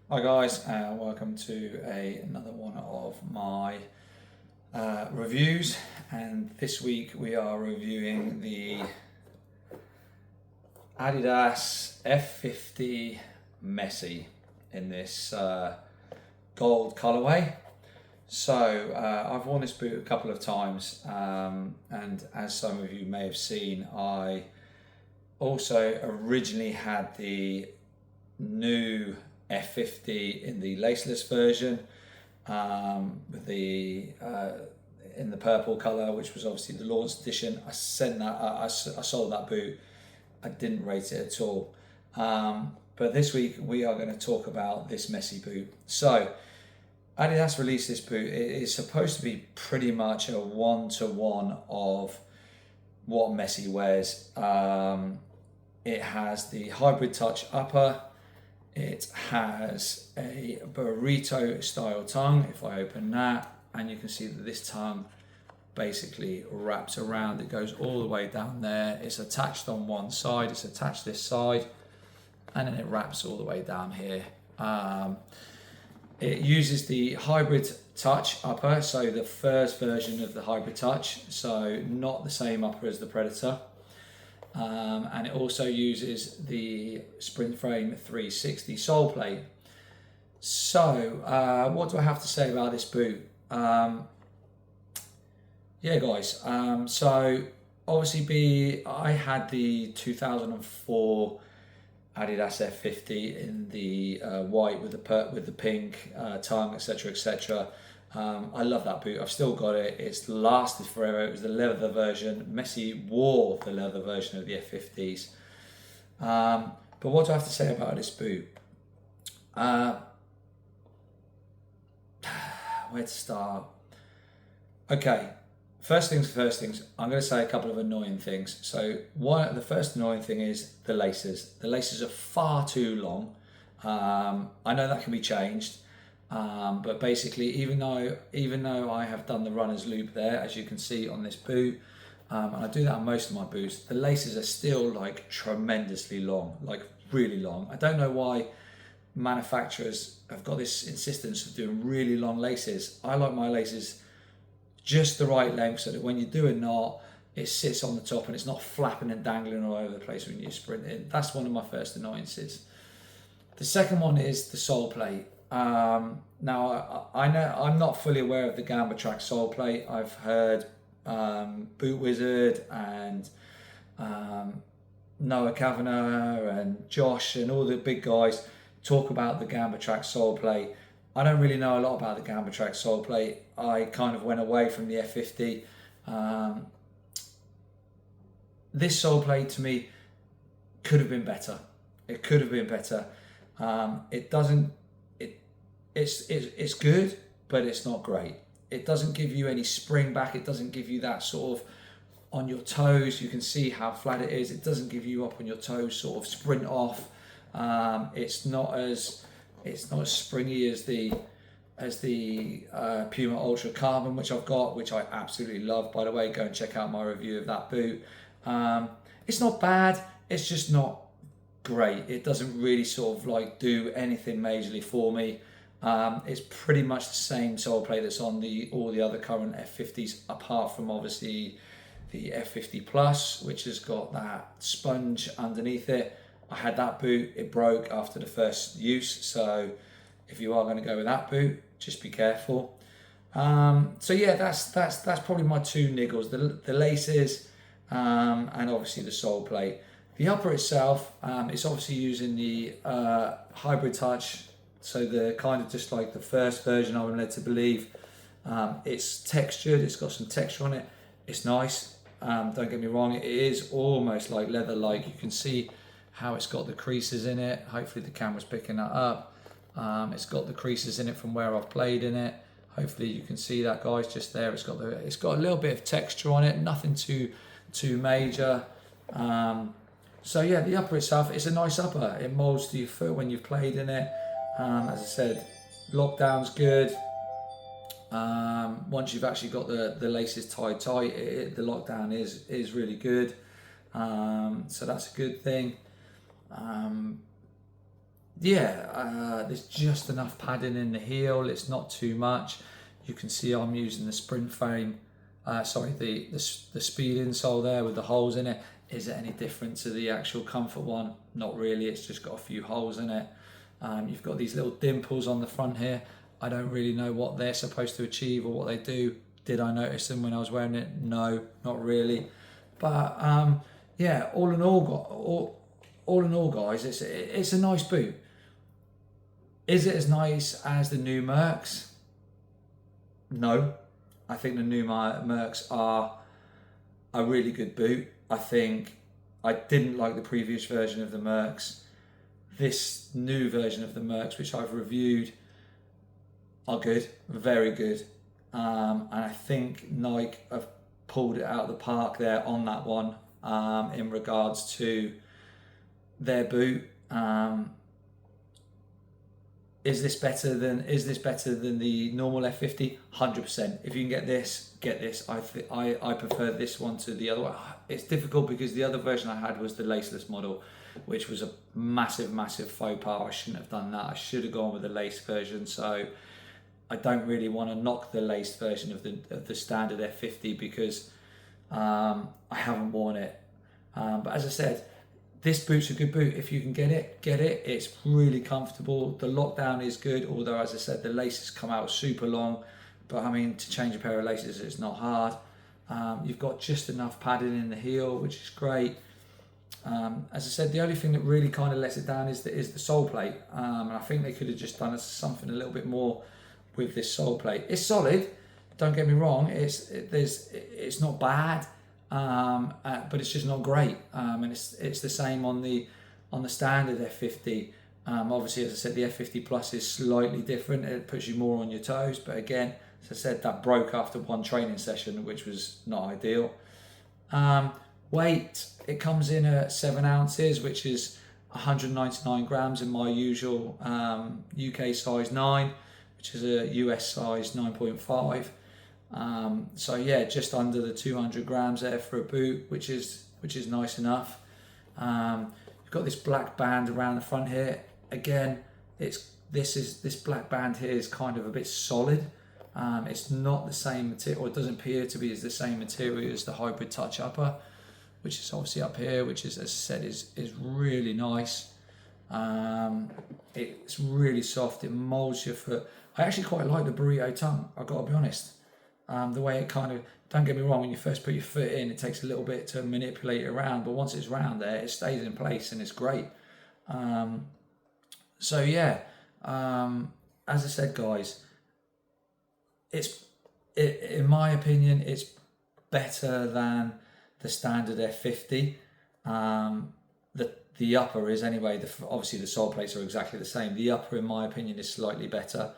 Hi guys, welcome to another one of my reviews, and this week we are reviewing the Adidas F50 Messi in this gold colorway. So I've worn this boot a couple of times, and as some of you may have seen, I also originally had the new F50 in the laceless version, with the in the purple color, which was obviously the launch edition. I sent that. I sold that boot. I didn't rate it at all. But this week we are going to talk about this Messi boot. So Adidas released this boot. It is supposed to be pretty much a one-to-one of what Messi wears. It has the hybrid touch upper. It has a burrito style tongue. If I open that, and you can see that this tongue basically wraps around, it goes all the way down there. It's attached on one side, it's attached this side, and then it wraps all the way down here. It uses the hybrid touch upper, so the first version of the hybrid touch, so not the same upper as the Predator. And it also uses the Sprint Frame 360 sole plate. So what do I have to say about this boot? Yeah guys, so obviously I had the 2004 Adidas F50 in the white with the pink tongue, etc, etc. I love that boot. I've still got it. It's lasted forever. It was the leather version. Messi wore the leather version of the F50s. But what do I have to say about this boot? Where to start? Okay, first things. I'm going to say a couple of annoying things. So the first annoying thing is the laces. The laces are far too long. I know that can be changed. But basically, even though I have done the runner's loop there, as you can see on this boot, and I do that on most of my boots, the laces are still like tremendously long, like really long. I don't know why manufacturers have got this insistence of doing really long laces. I like my laces just the right length so that when you do a knot, it sits on the top and it's not flapping and dangling all over the place when you're sprinting. That's one of my first annoyances. The second one is the sole plate. Now I know I'm not fully aware of the Gamba Track sole plate. I've heard Boot Wizard and Noah Kavanagh and Josh and all the big guys talk about the Gamba Track sole plate. I don't really know a lot about the Gamba Track sole plate. I kind of went away from the F50. This sole plate to me could have been better. It could have been better. It doesn't. It's good, but it's not great. It doesn't give you any spring back. It doesn't give you that sort of on your toes. You can see how flat it is. It doesn't give you up on your toes sort of sprint off. It's not as springy as the Puma Ultra Carbon, which I've got, which I absolutely love. By the way, go and check out my review of that boot. It's not bad. It's just not great. It doesn't really sort of like do anything majorly for me. It's pretty much the same sole plate that's on all the other current F50s, apart from obviously the F50 Plus, which has got that sponge underneath it. I had that boot, it broke after the first use, so if you are going to go with that boot, just be careful. So yeah, that's probably my two niggles: the laces, and obviously the sole plate. The upper itself, it's obviously using the hybrid touch. So the kind of just like the first version, I'm led to believe. It's textured, it's got some texture on it. It's nice, don't get me wrong, it is almost like leather-like. You can see how it's got the creases in it. Hopefully the camera's picking that up. It's got the creases in it from where I've played in it. Hopefully you can see that, guys, just there. It's got a little bit of texture on it, nothing too major. So yeah, the upper itself, it's a nice upper. It molds to your foot when you've played in it. As I said, lockdown's good. Once you've actually got the laces tied tight, the lockdown is really good. So that's a good thing. yeah, there's just enough padding in the heel. It's not too much. You can see I'm using the sprint frame, the speed insole there with the holes in it. Is it any different to the actual comfort one? Not really. It's just got a few holes in it. You've got these little dimples on the front here. I don't really know what they're supposed to achieve or what they do. Did I notice them when I was wearing it? No, not really. But yeah, all in all, guys, it's a nice boot. Is it as nice as the new Mercs? No. I think the new Mercs are a really good boot. I think I didn't like the previous version of the Mercs. This new version of the Mercs, which I've reviewed, are good, very good. And I think Nike have pulled it out of the park there on that one in regards to their boot. Is this better than the normal F50? 100%. If you can get this, get this. I prefer this one to the other one. It's difficult because the other version I had was the laceless model, which was a massive faux pas. I shouldn't have done that. I should have gone with the lace version. So I don't really want to knock the laced version of the standard F50 because I haven't worn it. But as I said, this boot's a good boot. If you can get it, get it. It's really comfortable. The lockdown is good, although as I said, the laces come out super long. But I mean, to change a pair of laces, it's not hard. You've got just enough padding in the heel, which is great. As I said, the only thing that really kind of lets it down is the sole plate. And I think they could have just done something a little bit more with this sole plate. It's solid. Don't get me wrong. It's not bad. But it's just not great, and it's the same on the standard F50. Obviously, as I said, the F50 Plus is slightly different. It puts you more on your toes, but again, as I said, that broke after one training session, which was not ideal. Weight, it comes in at 7 ounces, which is 199 grams in my usual UK size 9, which is a US size 9.5. So yeah, just under the 200 grams there for a boot, which is nice enough. You've got this black band around the front here. Again, this black band here is kind of a bit solid. It's not the same material, or it doesn't appear to be as the same material as the Hybrid Touch upper, which is obviously up here, which is, as I said, is really nice. It's really soft. It molds your foot. I actually quite like the burrito tongue, I've got to be honest. The way it kind of, don't get me wrong, when you first put your foot in, it takes a little bit to manipulate it around, but once it's round there, it stays in place and it's great. So yeah, as I said, guys, in my opinion, it's better than the standard F50. The upper is anyway. Obviously the sole plates are exactly the same. The upper, in my opinion, is slightly better.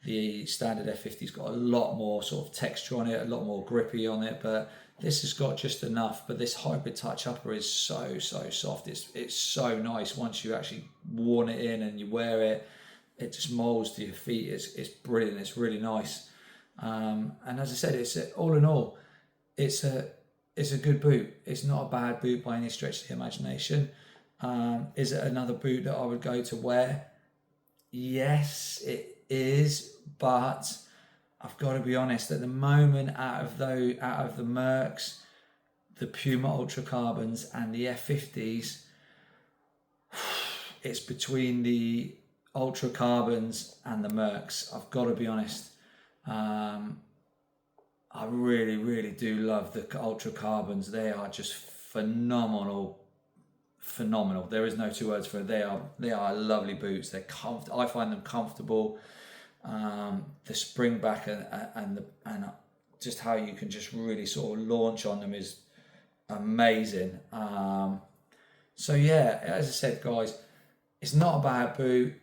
The standard F50's got a lot more sort of texture on it, a lot more grippy on it, but this has got just enough. But this Hybrid Touch upper is so soft. It's so nice once you actually worn it in and you wear it. It just molds to your feet. It's brilliant. It's really nice. And as I said, all in all, it's a good boot. It's not a bad boot by any stretch of the imagination. Is it another boot that I would go to wear? Yes, it is, but I've got to be honest, at the moment, out of the Mercs, the Puma Ultra Carbons and the F50s, it's between the Ultra Carbons and the Mercs. I've got to be honest. I really do love the Ultra Carbons. They are just phenomenal. There is no two words for it. They are lovely boots. They're I find them comfortable. The spring back and just how you can just really sort of launch on them is amazing. So yeah, as I said, guys, it's not a bad boot.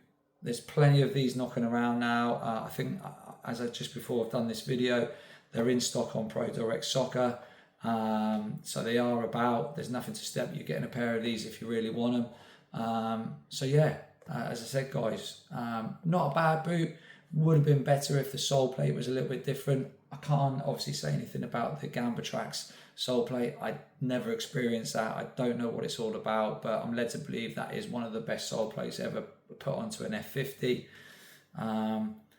There's plenty of these knocking around now. I think, as I just before I've done this video, they're in stock on Pro Direct Soccer. So they are about. There's nothing to stop you getting a pair of these if you really want them. So yeah, as I said, guys, not a bad boot. Would have been better if the sole plate was a little bit different, I can't obviously say anything about the Gamba Tracks sole plate. I never experienced that. I don't know what it's all about, but I'm led to believe that is one of the best sole plates ever put onto an F50.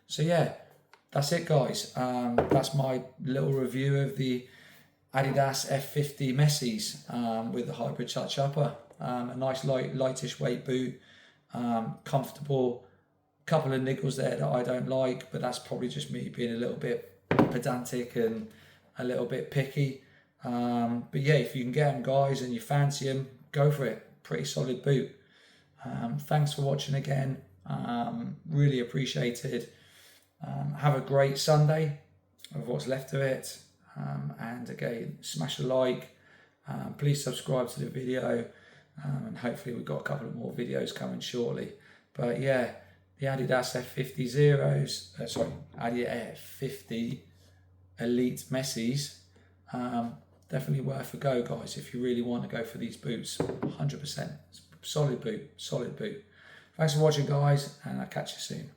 So yeah, that's it, guys. That's my little review of the Adidas F50 Messis with the hybrid touch upper. A nice lightish weight boot, comfortable. Couple of niggles there that I don't like, but that's probably just me being a little bit pedantic and a little bit picky. But yeah, if you can get them, guys, and you fancy them, go for it. Pretty solid boot. Thanks for watching again. Really appreciated. Have a great Sunday of what's left of it. And again, smash a like. Please subscribe to the video. And hopefully we've got a couple of more videos coming shortly. But yeah, the Adidas F50 Zeros, Adidas F50 Elite Messis, definitely worth a go, guys, if you really want to go for these boots. 100%. Solid boot, solid boot. Thanks for watching, guys, and I'll catch you soon.